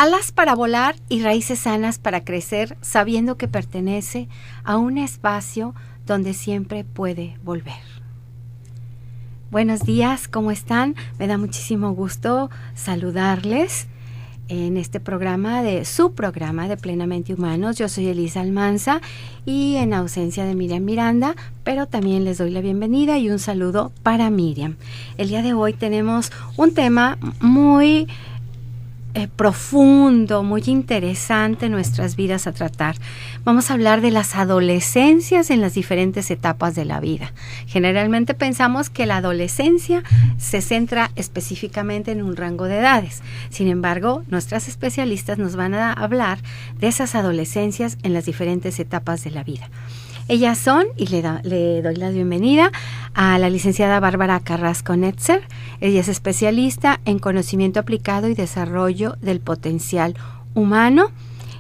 Alas para volar y raíces sanas para crecer, sabiendo que pertenece a un espacio donde siempre puede volver. Buenos días, ¿cómo están? Me da muchísimo gusto saludarles en este programa su programa de Plenamente Humanos. Yo soy Elisa Almanza y en ausencia de Miriam Miranda, pero también les doy la bienvenida y un saludo para Miriam. El día de hoy tenemos un tema muy profundo, muy interesante en nuestras vidas a tratar. Vamos a hablar de las adolescencias en las diferentes etapas de la vida. Generalmente pensamos que la adolescencia se centra específicamente en un rango de edades. Sin embargo, nuestras especialistas nos van a hablar de esas adolescencias en las diferentes etapas de la vida. Ellas son, y le doy la bienvenida a la licenciada Bárbara Carrasco Netzer. Ella es especialista en conocimiento aplicado y desarrollo del potencial humano.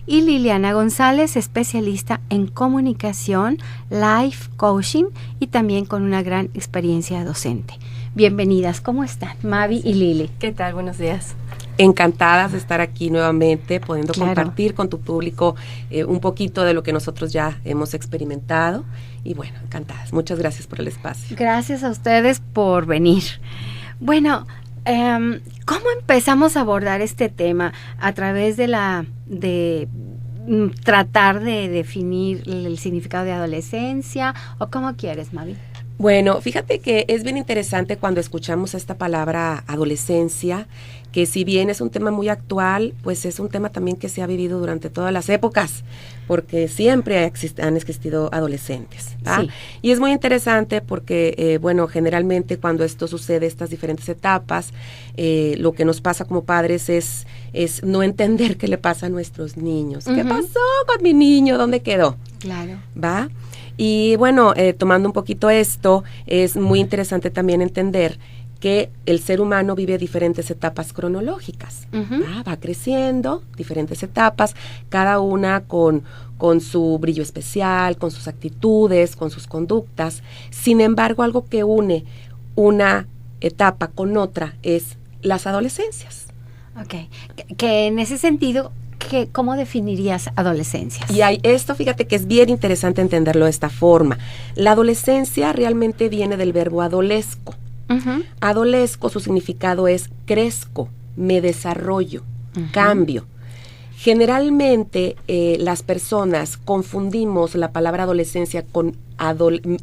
Y Liliana González, especialista en comunicación, life coaching y también con una gran experiencia docente. Bienvenidas, ¿cómo están? Mavi y Lili. ¿Qué tal? Buenos días. Encantadas de estar aquí nuevamente, pudiendo compartir con tu público un poquito de lo que nosotros ya hemos experimentado. Y bueno, encantadas. Muchas gracias por el espacio. Gracias a ustedes por venir. Bueno, ¿cómo empezamos a abordar este tema? A través de tratar de definir el significado de adolescencia, ¿o cómo quieres, Mavi? Bueno, fíjate que es bien interesante cuando escuchamos esta palabra adolescencia, que si bien es un tema muy actual, pues es un tema también que se ha vivido durante todas las épocas, porque siempre han existido adolescentes, ¿verdad? Sí. Y es muy interesante porque, generalmente cuando esto sucede, estas diferentes etapas, lo que nos pasa como padres es no entender qué le pasa a nuestros niños. ¿Qué pasó con mi niño? ¿Dónde quedó? Claro. ¿Va? Y bueno, tomando un poquito esto, es muy interesante también entender que el ser humano vive diferentes etapas cronológicas. Va creciendo, diferentes etapas, cada una con su brillo especial, con sus actitudes, con sus conductas. Sin embargo, algo que une una etapa con otra es las adolescencias. Ok, que en ese sentido, ¿cómo definirías adolescencias? Y esto, fíjate que es bien interesante entenderlo de esta forma. La adolescencia realmente viene del verbo adolesco. Adolesco, su significado es crezco, me desarrollo, cambio. Generalmente las personas confundimos la palabra adolescencia con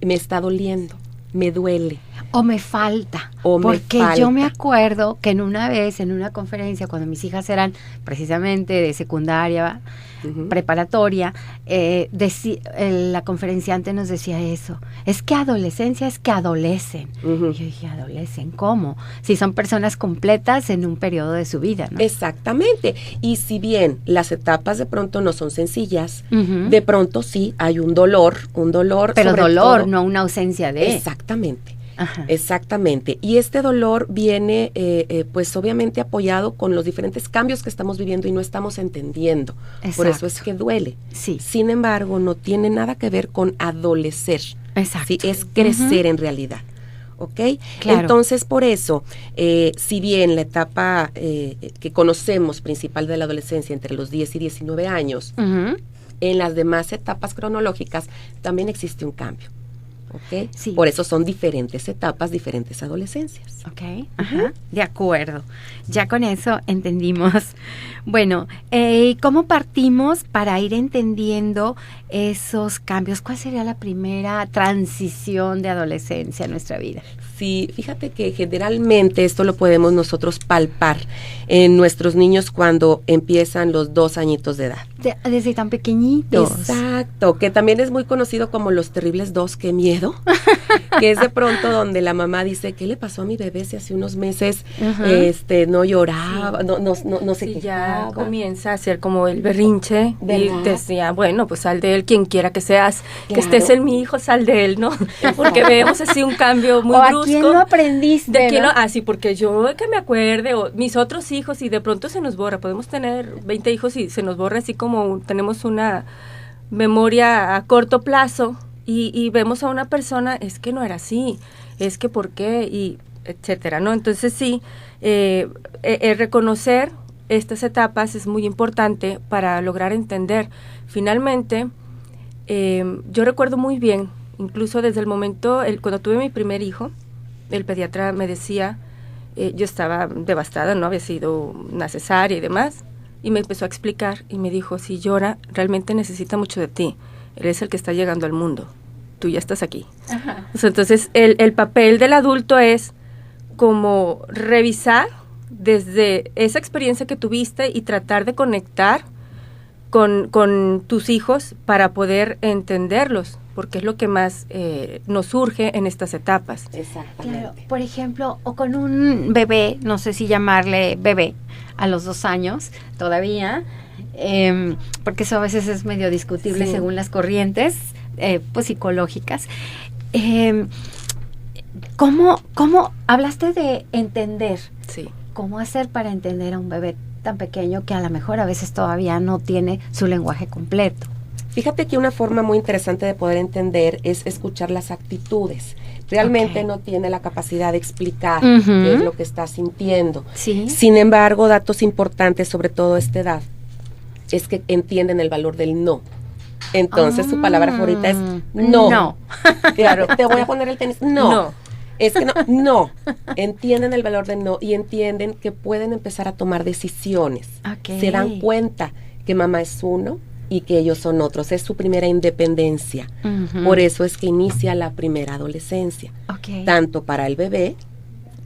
me está doliendo, me duele. O me falta. Porque yo me acuerdo que una vez en una conferencia, cuando mis hijas eran precisamente de secundaria, preparatoria, la conferenciante nos decía eso. Es que adolescencia es que adolecen. Y yo dije, ¿adolecen? ¿Cómo? Si son personas completas en un periodo de su vida, ¿no? Exactamente. Y si bien las etapas de pronto no son sencillas, de pronto sí hay un dolor. Pero dolor, no una ausencia de. Exactamente. Exactamente. Y este dolor viene, pues obviamente apoyado con los diferentes cambios que estamos viviendo y no estamos entendiendo. Exacto. Por eso es que duele. Sí. Sin embargo, no tiene nada que ver con adolecer. Exacto. ¿Sí? Es crecer en realidad. ¿Ok? Claro. Entonces, por eso, si bien la etapa que conocemos principal de la adolescencia entre los 10 y 19 años, en las demás etapas cronológicas también existe un cambio. ¿Okay? Sí. Por eso son diferentes etapas, diferentes adolescencias. Ok, de acuerdo. Ya con eso entendimos. Bueno, ¿y cómo partimos para ir entendiendo esos cambios? ¿Cuál sería la primera transición de adolescencia en nuestra vida? Sí, fíjate que generalmente esto lo podemos nosotros palpar en nuestros niños cuando empiezan los 2 añitos de edad. Desde tan pequeñitos. Exacto, que también es muy conocido como los terribles 2, qué miedo, que es de pronto donde la mamá dice, ¿qué le pasó a mi bebé si hace unos meses no lloraba, no se quejaba? Ya comienza a hacer como el berrinche, y decía, bueno, pues sal de él, quien quiera que seas, que estés en mi hijo, sal de él, ¿no? Porque vemos así un cambio muy brusco. ¿De quién lo aprendiste? ¿De quién sí, porque yo que me acuerde, o mis otros hijos, y de pronto se nos borra, podemos tener 20 hijos y se nos borra así como tenemos una memoria a corto plazo, y vemos a una persona, es que no era así, es que por qué, y etcétera, ¿no? Entonces sí, reconocer estas etapas es muy importante para lograr entender. Finalmente, yo recuerdo muy bien, incluso desde el momento, cuando tuve mi primer hijo, el pediatra me decía, yo estaba devastada, no había sido una cesárea y demás, y me empezó a explicar y me dijo, si llora, realmente necesita mucho de ti, él es el que está llegando al mundo, tú ya estás aquí. Ajá. O sea, entonces, el papel del adulto es como revisar desde esa experiencia que tuviste y tratar de conectar con tus hijos para poder entenderlos, porque es lo que más nos surge en estas etapas. Exactamente. Claro, por ejemplo, o con un bebé, no sé si llamarle bebé, a los 2 años todavía, porque eso a veces es medio discutible según las corrientes pues psicológicas. ¿Cómo hablaste de entender? Sí. ¿Cómo hacer para entender a un bebé tan pequeño que a lo mejor a veces todavía no tiene su lenguaje completo? Fíjate que una forma muy interesante de poder entender es escuchar las actitudes. Realmente no tiene la capacidad de explicar qué es lo que está sintiendo. Sí. Sin embargo, datos importantes, sobre todo a esta edad, es que entienden el valor del no. Entonces, su palabra favorita es no. No. Claro, te voy a poner el tenis. No. Es que no. Entienden el valor del no y entienden que pueden empezar a tomar decisiones. Okay. Se dan cuenta que mamá es uno y que ellos son otros. Es su primera independencia. Por eso es que inicia la primera adolescencia. Okay. Tanto para el bebé,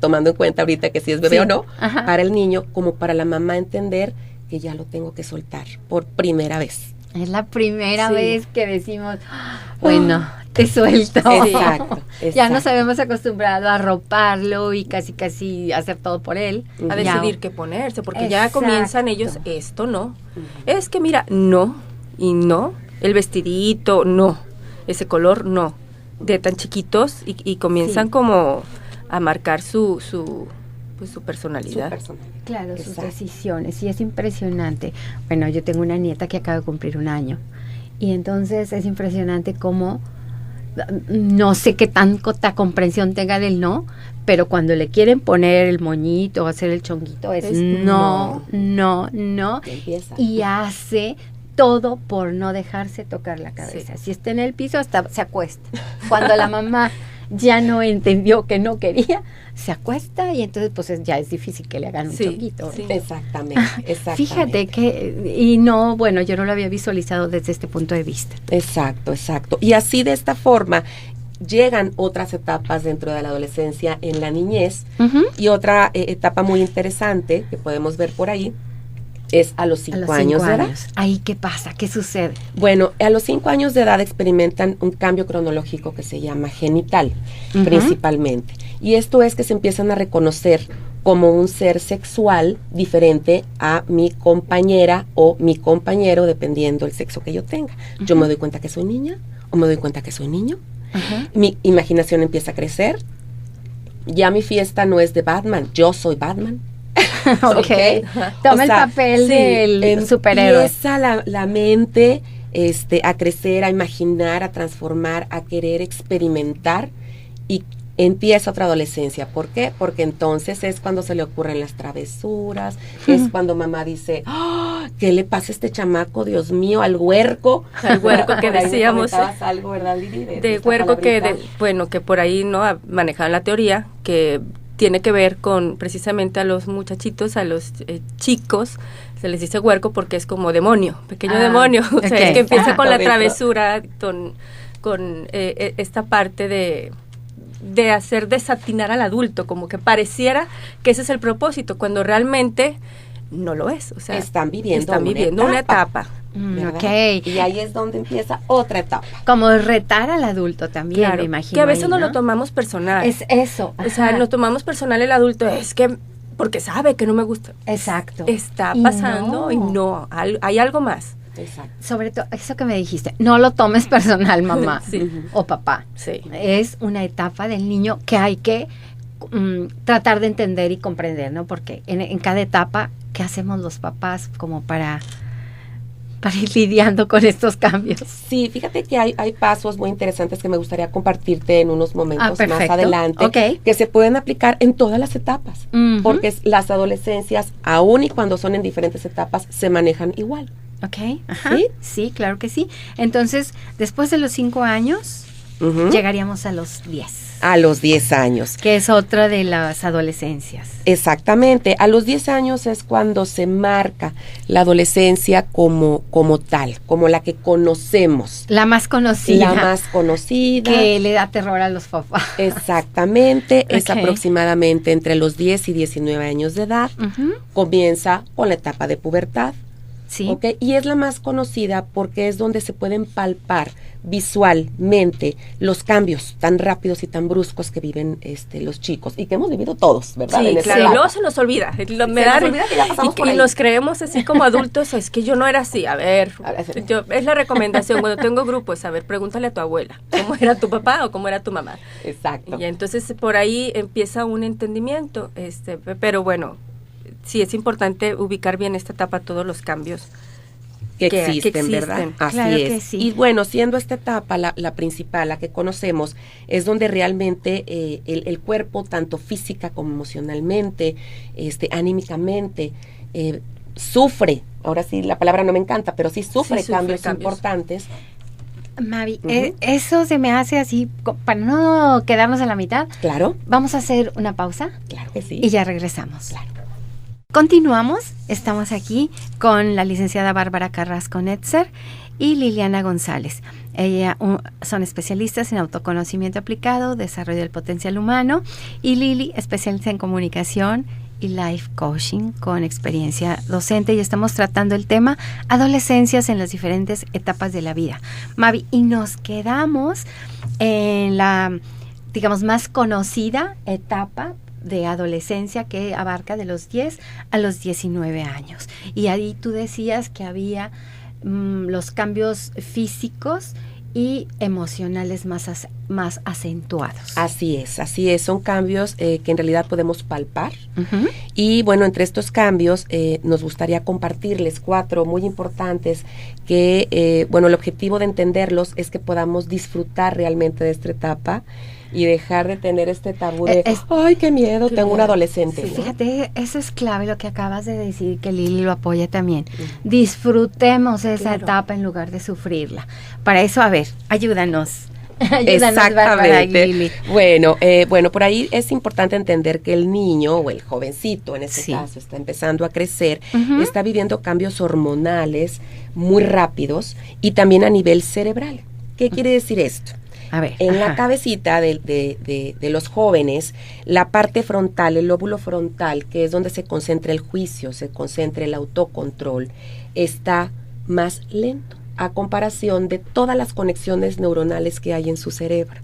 tomando en cuenta ahorita que si es bebé o no, para el niño, como para la mamá entender que ya lo tengo que soltar por primera vez. Es la primera vez que decimos, bueno, te suelto. Exacto. Ya nos habíamos acostumbrado a arroparlo y casi hacer todo por él. A decidir qué ponerse, porque ya Exacto. comienzan ellos, esto no. Es que mira, no, y no, el vestidito, no, ese color, no. De tan chiquitos y comienzan como a marcar su personalidad. Claro, sus decisiones, y es impresionante. Bueno, yo tengo una nieta que acaba de cumplir 1 año, y entonces es impresionante cómo, no sé qué tanta comprensión tenga del no, pero cuando le quieren poner el moñito o hacer el chonguito es no, y hace todo por no dejarse tocar la cabeza. Si está en el piso, hasta se acuesta. Cuando la mamá ya no entendió que no quería, se acuesta y entonces pues ya es difícil que le hagan un chonguito. Sí. Exactamente. Fíjate que, y no, bueno, yo no lo había visualizado desde este punto de vista. Exacto. Y así de esta forma llegan otras etapas dentro de la adolescencia en la niñez, y otra etapa muy interesante que podemos ver por ahí es a los 5 años de edad. Ahí, ¿qué pasa? ¿Qué sucede? Bueno, a los 5 años de edad experimentan un cambio cronológico que se llama genital, principalmente. Y esto es que se empiezan a reconocer como un ser sexual diferente a mi compañera o mi compañero, dependiendo del sexo que yo tenga. Yo me doy cuenta que soy niña o me doy cuenta que soy niño. Mi imaginación empieza a crecer. Ya mi fiesta no es de Batman, yo soy Batman. Okay. Toma el papel del superhéroe. Empieza la mente a crecer, a imaginar, a transformar, a querer experimentar, y empieza otra adolescencia. ¿Por qué? Porque entonces es cuando se le ocurren las travesuras, es cuando mamá dice, ¿qué le pasa a este chamaco, Dios mío, al huerco? Al huerco que decíamos. Algo, ¿verdad, Lili? De huerco que por ahí no manejaban la teoría que tiene que ver con precisamente a los muchachitos, a los chicos, se les dice huerco porque es como demonio, pequeño demonio. O sea, es que empieza con la travesura, con esta parte de hacer desatinar al adulto, como que pareciera que ese es el propósito, cuando realmente no lo es. O sea, están viviendo una etapa. Y ahí es donde empieza otra etapa. Como retar al adulto también, me imagino. Que a veces no lo tomamos personal. Es eso. O sea, nos tomamos personal el adulto, es que porque sabe que no me gusta. Exacto. Está pasando y no, hay algo más. Exacto. Sobre todo, eso que me dijiste, no lo tomes personal, mamá o papá. Sí. Es una etapa del niño que hay que tratar de entender y comprender, ¿no? Porque en cada etapa, ¿qué hacemos los papás como para para ir lidiando con estos cambios? Sí, fíjate que hay pasos muy interesantes que me gustaría compartirte en unos momentos más adelante, que se pueden aplicar en todas las etapas, porque las adolescencias, aun y cuando son en diferentes etapas, se manejan igual. Ok, ajá. Sí, claro que sí. Entonces, después de los 5 años, llegaríamos a los 10. A los 10 años. Que es otra de las adolescencias. Exactamente. A los 10 años es cuando se marca la adolescencia como tal, como la que conocemos. La más conocida. La más conocida. Que le da terror a los papás. Exactamente. Es aproximadamente entre los 10 y 19 años de edad. Comienza con la etapa de pubertad. Sí. ¿Okay? Y es la más conocida porque es donde se pueden palpar visualmente los cambios tan rápidos y tan bruscos que viven los chicos y que hemos vivido todos, ¿verdad? Sí, claro. Y luego se nos olvida. Se nos olvida que ya pasamos por ahí. Y nos creemos así como adultos, es que yo no era así. A ver, es la recomendación. Cuando tengo grupos, a ver, pregúntale a tu abuela, ¿cómo era tu papá o cómo era tu mamá? Exacto. Y entonces por ahí empieza un entendimiento, pero bueno, sí es importante ubicar bien esta etapa, todos los cambios que existen, ¿verdad? Así claro es. Que sí. Y bueno, siendo esta etapa la principal, la que conocemos, es donde realmente el cuerpo, tanto física como emocionalmente, anímicamente, sufre. Ahora sí, la palabra no me encanta, pero sí sufre cambios importantes. Mavi, eso se me hace así, para no quedarnos a la mitad. Claro. Vamos a hacer una pausa. Claro que sí. Y ya regresamos. Claro. Continuamos, estamos aquí con la licenciada Bárbara Carrasco Netzer y Liliana González. Ella son especialistas en autoconocimiento aplicado, desarrollo del potencial humano, y Lili, especialista en comunicación y life coaching con experiencia docente, y estamos tratando el tema adolescencias en las diferentes etapas de la vida. Mavi, y nos quedamos en la, digamos, más conocida etapa de adolescencia, que abarca de los 10 a los 19 años. Y ahí tú decías que había los cambios físicos y emocionales más acentuados. Así es, son cambios que en realidad podemos palpar. Y bueno, entre estos cambios nos gustaría compartirles 4 muy importantes que, bueno, el objetivo de entenderlos es que podamos disfrutar realmente de esta etapa y dejar de tener este tabú de, ay, qué miedo, tengo un adolescente. Sí, ¿no? Fíjate, eso es clave lo que acabas de decir, que Lili lo apoya también. Disfrutemos esa etapa en lugar de sufrirla. Para eso, a ver, ayúdanos. Exactamente. Lili. Bueno, por ahí es importante entender que el niño o el jovencito, en este caso, está empezando a crecer, está viviendo cambios hormonales muy rápidos y también a nivel cerebral. ¿Qué quiere decir esto? A ver, en la cabecita de los jóvenes, la parte frontal, el lóbulo frontal, que es donde se concentra el juicio, se concentra el autocontrol, está más lento a comparación de todas las conexiones neuronales que hay en su cerebro.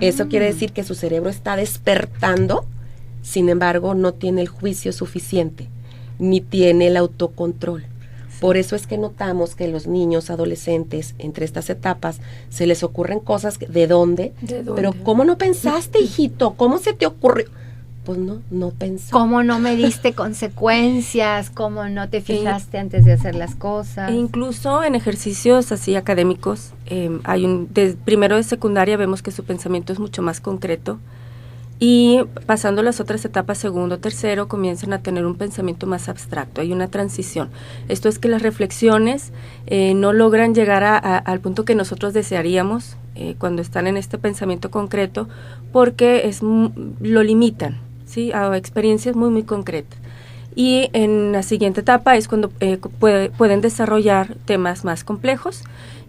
Eso quiere decir que su cerebro está despertando, sin embargo, no tiene el juicio suficiente, ni tiene el autocontrol. Por eso es que notamos que los niños, adolescentes, entre estas etapas, se les ocurren cosas, ¿de dónde? Pero ¿cómo no pensaste, hijito? ¿Cómo se te ocurrió? Pues no pensó. ¿Cómo no me diste consecuencias? ¿Cómo no te fijaste antes de hacer las cosas? E incluso en ejercicios así académicos, primero de secundaria vemos que su pensamiento es mucho más concreto. Y pasando las otras etapas, segundo, tercero, comienzan a tener un pensamiento más abstracto. Hay una transición. Esto es que las reflexiones no logran llegar al punto que nosotros desearíamos cuando están en este pensamiento concreto, porque lo limitan, ¿sí?, a experiencias muy, muy concretas. Y en la siguiente etapa es cuando pueden desarrollar temas más complejos,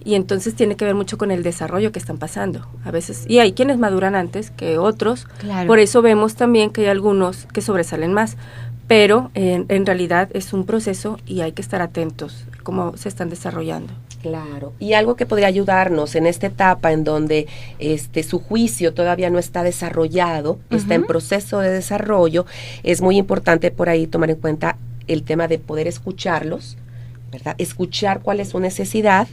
y entonces tiene que ver mucho con el desarrollo que están pasando a veces, y hay quienes maduran antes que otros. Claro. Por eso vemos también que hay algunos que sobresalen más, pero en realidad es un proceso y hay que estar atentos cómo se están desarrollando. Claro, y algo que podría ayudarnos en esta etapa en donde su juicio todavía no está desarrollado, está en proceso de desarrollo, es muy importante por ahí tomar en cuenta el tema de poder escucharlos, ¿verdad? Escuchar cuál es su necesidad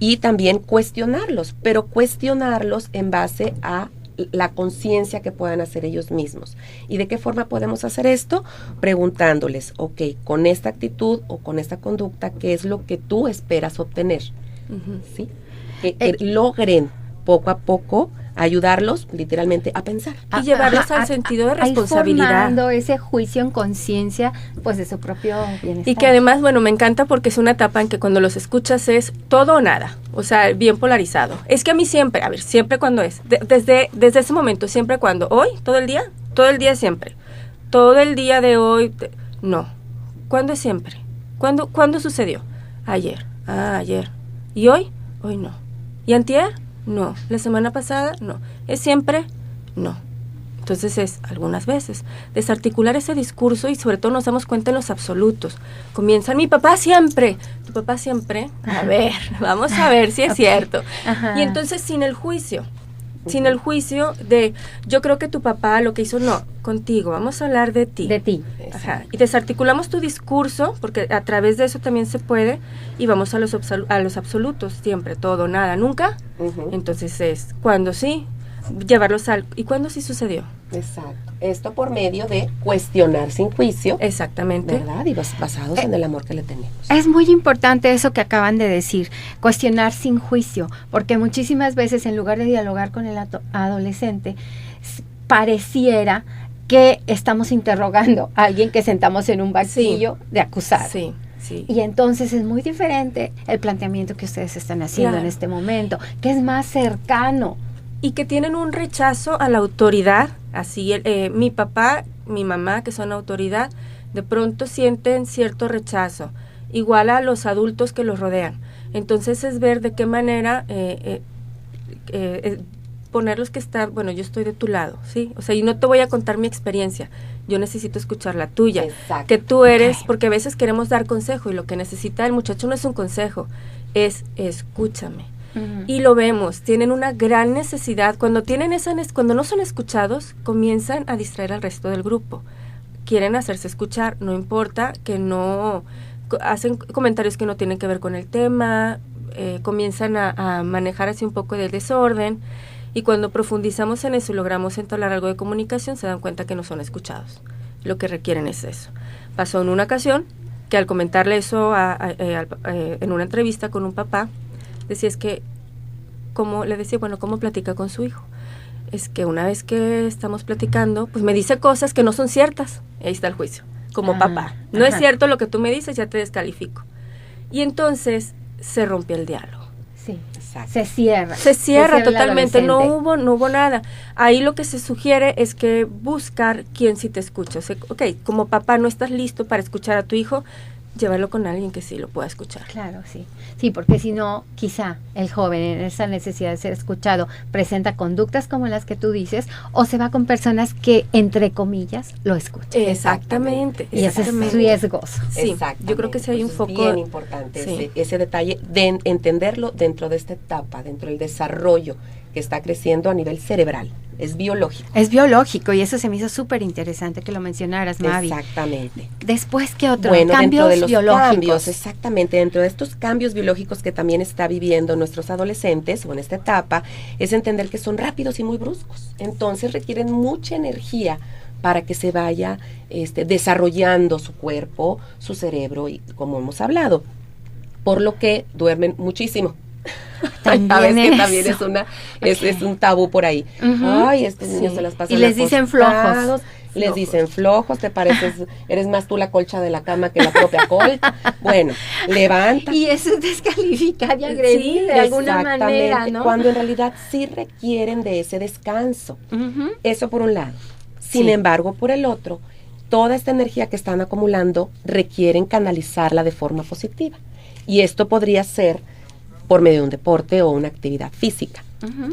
y también cuestionarlos, pero cuestionarlos en base a la conciencia que puedan hacer ellos mismos. ¿Y de qué forma podemos hacer esto? Preguntándoles, ok, con esta actitud o con esta conducta, ¿qué es lo que tú esperas obtener? ¿Sí? Que logren poco a poco ayudarlos literalmente a pensar. Y llevarlos al sentido de responsabilidad. Formando ese juicio en conciencia, pues de su propio bienestar. Y que además, bueno, me encanta porque es una etapa en que cuando los escuchas es todo o nada, o sea, bien polarizado. Es que a mí siempre, a ver, siempre cuando es, desde ese momento, siempre cuando, hoy, todo el día siempre, todo el día de hoy, no. ¿Cuándo es siempre? ¿Cuándo sucedió? Ayer, ayer. ¿Y hoy? Hoy no. ¿Y antier? No. ¿La semana pasada? No. ¿Es siempre? No. Entonces es algunas veces desarticular ese discurso y sobre todo nos damos cuenta en los absolutos. Comienzan, mi papá siempre, tu papá siempre. A ver, vamos a ver si es cierto. Y entonces sin el juicio de, yo creo que tu papá lo que hizo, no, contigo, vamos a hablar de ti. De ti. Ajá. Y desarticulamos tu discurso, porque a través de eso también se puede, y vamos a los absolutos, siempre, todo, nada, nunca. Entonces es, cuando sí, llevarlos al, ¿y cuándo sí sucedió? Exacto. Esto por medio de cuestionar sin juicio. Exactamente. ¿Verdad? Y basados en el amor que le tenemos. Es muy importante eso que acaban de decir, cuestionar sin juicio, porque muchísimas veces en lugar de dialogar con el adolescente, pareciera que estamos interrogando a alguien que sentamos en un banquillo de acusar. Sí. Sí. Y entonces es muy diferente el planteamiento que ustedes están haciendo en este momento, que es más cercano. Y que tienen un rechazo a la autoridad, así mi papá, mi mamá, que son autoridad, de pronto sienten cierto rechazo, igual a los adultos que los rodean. Entonces es ver de qué manera ponerlos que están, bueno, yo estoy de tu lado, ¿sí? O sea, y no te voy a contar mi experiencia, yo necesito escuchar la tuya. Exacto. Que tú eres, porque a veces queremos dar consejo y lo que necesita el muchacho no es un consejo, es escúchame. Y lo vemos, tienen una gran necesidad, cuando no son escuchados, comienzan a distraer al resto del grupo, quieren hacerse escuchar, no importa que no, hacen comentarios que no tienen que ver con el tema, comienzan a manejar así un poco de desorden, y cuando profundizamos en eso y logramos entablar algo de comunicación, se dan cuenta que no son escuchados, lo que requieren es eso. Pasó en una ocasión, que al comentarle eso en una entrevista con un papá, decía, es que, ¿cómo platica con su hijo? Es que una vez que estamos platicando, pues me dice cosas que no son ciertas. Ahí está el juicio, como papá. No es cierto lo que tú me dices, ya te descalifico. Y entonces se rompió el diálogo. Sí, exacto. Se cierra. Se cierra totalmente, no hubo nada. Ahí lo que se sugiere es que buscar quien sí te escucha. O sea, ok, como papá no estás listo para escuchar a tu hijo, llevarlo con alguien que sí lo pueda escuchar. Claro, sí. Sí, porque si no, quizá el joven en esa necesidad de ser escuchado presenta conductas como las que tú dices, o se va con personas que, entre comillas, lo escuchan. Exactamente. Y eso es riesgoso. Sí, yo creo que sí hay un foco. Bien importante ese detalle de entenderlo dentro de esta etapa, dentro del desarrollo que está creciendo a nivel cerebral. Es biológico. Es biológico y eso se me hizo súper interesante que lo mencionaras, Mavi. Exactamente. Después, ¿qué otro? Bueno, Cambios dentro de los biológicos. cambios, exactamente, dentro de estos cambios biológicos que también está viviendo nuestros adolescentes o en esta etapa, es entender que son rápidos y muy bruscos. Entonces requieren mucha energía para que se vaya desarrollando su cuerpo, su cerebro, y como hemos hablado, por lo que duermen muchísimo. También es un tabú por ahí. Ay, estos niños se las pasan y les dicen flojos. Les dicen flojos, te pareces, eres más tú la colcha de la cama que la propia colcha. Bueno, levanta. Y eso es descalificar y agredir de alguna manera, ¿no? Cuando en realidad sí requieren de ese descanso. Eso por un lado. Sin embargo, por el otro, toda esta energía que están acumulando requieren canalizarla de forma positiva. Y esto podría ser por medio de un deporte o una actividad física,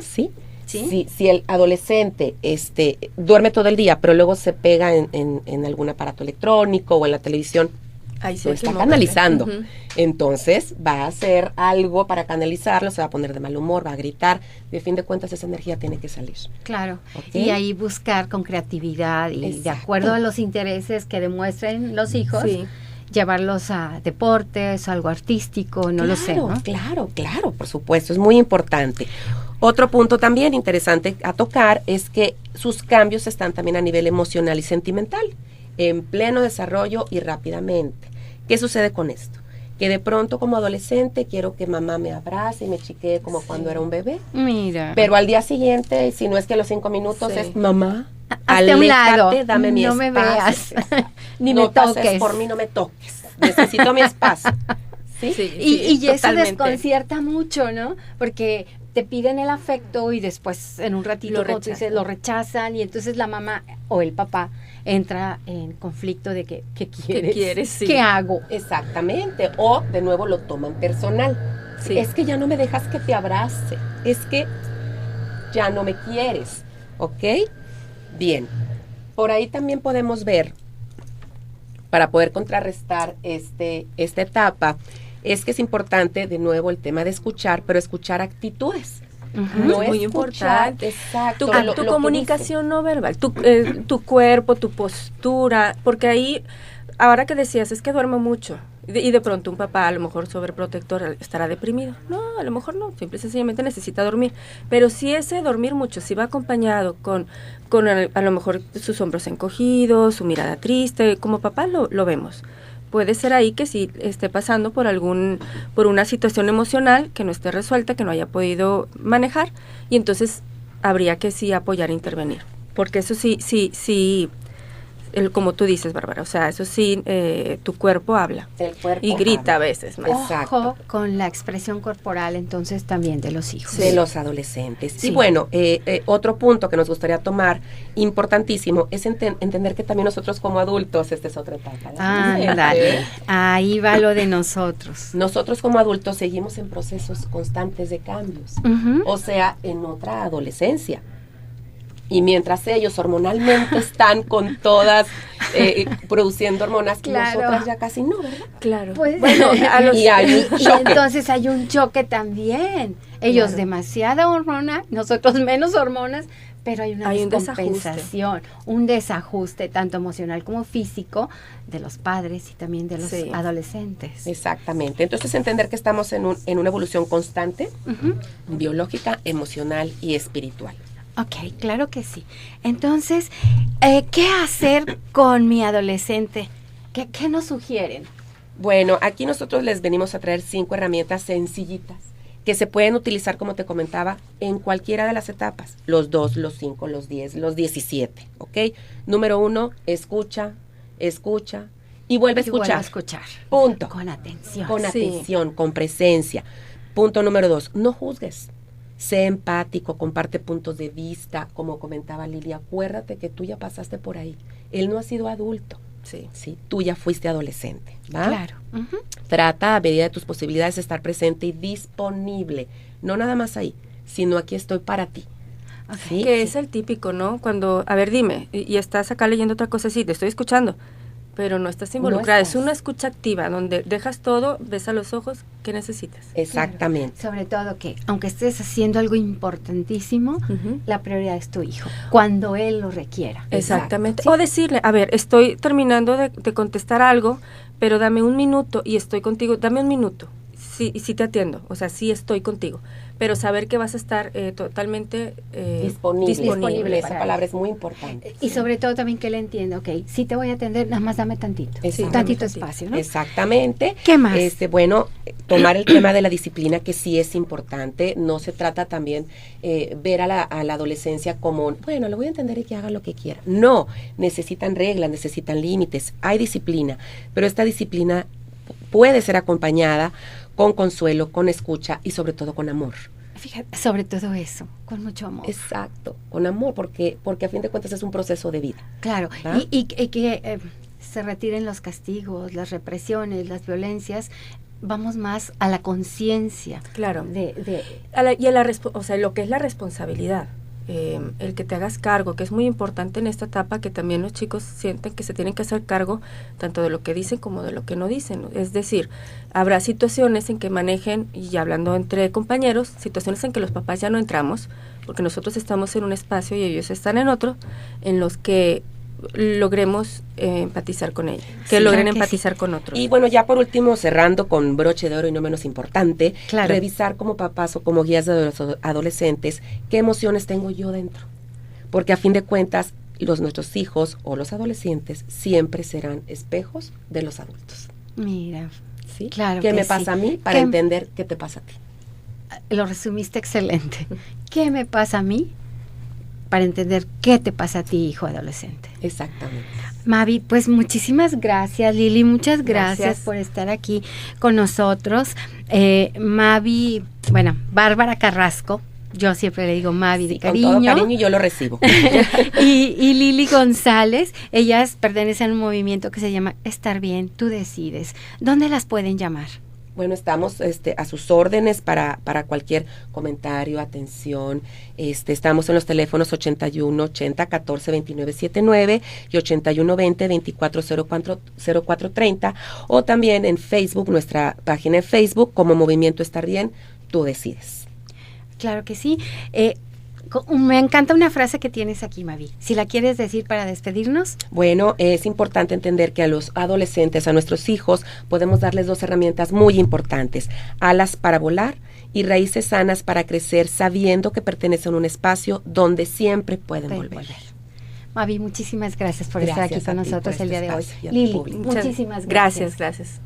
¿sí? Si el adolescente duerme todo el día, pero luego se pega en algún aparato electrónico o en la televisión, lo está canalizando. Entonces va a hacer algo para canalizarlo, se va a poner de mal humor, va a gritar. De fin de cuentas, esa energía tiene que salir. Claro. ¿Okay? Y ahí buscar con creatividad y de acuerdo a los intereses que demuestren los hijos, llevarlos a deportes, algo artístico, lo sé, ¿no? Claro, por supuesto, es muy importante. Otro punto también interesante a tocar es que sus cambios están también a nivel emocional y sentimental, en pleno desarrollo y rápidamente. ¿Qué sucede con esto? Que de pronto como adolescente quiero que mamá me abrace y me chiquee como cuando era un bebé. Mira. Pero al día siguiente, si no es que los 5 minutos, es mamá, hazte a un lado, dame mi no me espacio. veas, ni no me toques. pases por mí, no me toques. Necesito mi espacio. ¿Sí? Sí, Y eso totalmente. desconcierta mucho, ¿no? Porque te piden el afecto y después en un ratito, como tú dices, lo rechazan y entonces la mamá o el papá entra en conflicto de que, ¿qué quieres? ¿Qué quieres? Sí. ¿Qué hago? Exactamente. O de nuevo lo toman personal. Sí. Es que ya no me dejas que te abrace. Es que ya no me quieres. ¿Ok? Bien. Por ahí también podemos ver, para poder contrarrestar esta etapa, es que es importante, de nuevo, el tema de escuchar, pero escuchar actitudes. Ujú. No Es muy escuchar, importante. exacto. Tu comunicación no verbal, tu cuerpo, tu postura, porque ahí, ahora que decías, es que duermo mucho, y de pronto un papá a lo mejor sobreprotector estará deprimido. No, a lo mejor no, simple y sencillamente necesita dormir. Pero si ese dormir mucho, si va acompañado con a lo mejor sus hombros encogidos, su mirada triste, como papá lo vemos. Puede ser ahí que sí esté pasando por una situación emocional que no esté resuelta, que no haya podido manejar, y entonces habría que sí apoyar e intervenir. Porque eso sí, como tú dices, Bárbara, o sea, eso sí, tu cuerpo habla. El cuerpo y grita habla. a veces más. Exacto. Ojo con la expresión corporal, entonces, también de los hijos. De los adolescentes. Sí. Y bueno, otro punto que nos gustaría tomar, importantísimo, es entender que también nosotros como adultos, esta es otra etapa. Ándale, ahí va lo de nosotros. Nosotros como adultos seguimos en procesos constantes de cambios, Ujú. o sea, en otra adolescencia. Y mientras ellos hormonalmente están con todas produciendo hormonas, Claro. nosotras ya casi no, ¿verdad? Claro. Pues, Bueno, y hay un y choque. entonces hay un choque también. Ellos Claro. demasiada hormona, nosotros menos hormonas, pero hay una Hay un descompensación, un desajuste tanto emocional como físico de los padres y también de los Sí. adolescentes. Exactamente. Entonces entender que estamos en una evolución constante, Ujú. biológica, emocional y espiritual. Ok, claro que sí. Entonces, ¿qué hacer con mi adolescente? ¿Qué nos sugieren? Bueno, aquí nosotros les venimos a traer 5 herramientas sencillitas que se pueden utilizar, como te comentaba, en cualquiera de las etapas. Los 2, los 5, los 10, los 17, ¿ok? Número 1, escucha y vuelve a Y vuelvo escuchar. a escuchar. Punto. Con atención. Con Sí. atención, con presencia. Punto número 2, no juzgues. Sé empático, comparte puntos de vista, como comentaba Lilia, acuérdate que tú ya pasaste por ahí. Él no ha sido adulto, Sí. ¿sí? Tú ya fuiste adolescente, ¿va? Claro. Ujú. Trata, a medida de tus posibilidades, de estar presente y disponible. No nada más ahí, sino aquí estoy para ti. Ok. ¿Sí? Que es el típico, ¿no? Cuando, a ver, dime, y estás acá leyendo otra cosa, sí, te estoy escuchando, pero no estás involucrada. estás. Es una escucha activa, donde dejas todo, ves a los ojos, ¿qué necesitas? Exactamente. Sobre todo que, aunque estés haciendo algo importantísimo, Ujú. la prioridad es tu hijo, cuando él lo requiera. Exactamente. Exacto. O decirle, a ver, estoy terminando de contestar algo, pero dame un minuto y estoy contigo, dame un minuto. Sí te atiendo, o sea, sí estoy contigo, pero saber que vas a estar totalmente Disponible. Esa para palabra es muy importante. Y sobre todo también que él entienda, ok, sí te voy a atender, nada más dame tantito, Exactamente. tantito espacio, ¿no? Exactamente. ¿Qué más? Bueno, tomar el tema de la disciplina, que sí es importante. No se trata también ver a la adolescencia como, bueno, lo voy a entender y que haga lo que quiera. No, necesitan reglas, necesitan límites, hay disciplina, pero esta disciplina puede ser acompañada con consuelo, con escucha y sobre todo con amor. Fíjate, sobre todo eso, con mucho amor. Exacto, con amor, porque a fin de cuentas es un proceso de vida. Claro, ¿Ah? y que se retiren los castigos, las represiones, las violencias, vamos más a la conciencia. Claro. Y O sea, lo que es la responsabilidad, el que te hagas cargo, que es muy importante en esta etapa, que también los chicos sienten que se tienen que hacer cargo tanto de lo que dicen como de lo que no dicen. Es decir, habrá situaciones en que manejen, y hablando entre compañeros, situaciones en que los papás ya no entramos, porque nosotros estamos en un espacio y ellos están en otro, en los que logremos empatizar con ella, que Sí, logren claro que empatizar con otros. Y bueno, ya por último, cerrando con broche de oro y no menos importante, Claro. revisar como papás o como guías de los adolescentes qué emociones tengo yo dentro. Porque a fin de cuentas, nuestros hijos o los adolescentes siempre serán espejos de los adultos. Mira, ¿Sí? claro ¿Qué que me sí. pasa a mí para ¿Qué- entender qué te pasa a ti? Lo resumiste excelente. ¿Qué me pasa a mí para entender qué te pasa a ti, hijo adolescente? Exactamente. Mavi, pues muchísimas gracias, Lili, muchas gracias, Gracias. por estar aquí con nosotros. Mavi, bueno, Bárbara Carrasco, yo siempre le digo Mavi de Sí, cariño. con todo cariño y yo lo recibo. y Lili González, ellas pertenecen a un movimiento que se llama Estar Bien, Tú Decides. ¿Dónde las pueden llamar? Bueno, estamos a sus órdenes para cualquier comentario, atención. Estamos en los teléfonos 81 80 14 29 79 y 81 20 24 04 30, o también en Facebook, nuestra página de Facebook como Movimiento Estar Bien, Tú Decides. Claro que sí. Me encanta una frase que tienes aquí, Mavi. Si la quieres decir para despedirnos. Bueno, es importante entender que a los adolescentes, a nuestros hijos, podemos darles dos herramientas muy importantes: alas para volar y raíces sanas para crecer, sabiendo que pertenecen a un espacio donde siempre pueden volver. Mavi, muchísimas gracias por estar aquí Gracias con a ti nosotros por el día este de hoy. espacio y a tu Lili, público. muchísimas gracias. Gracias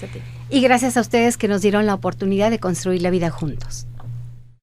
a ti. Y gracias a ustedes que nos dieron la oportunidad de construir la vida juntos.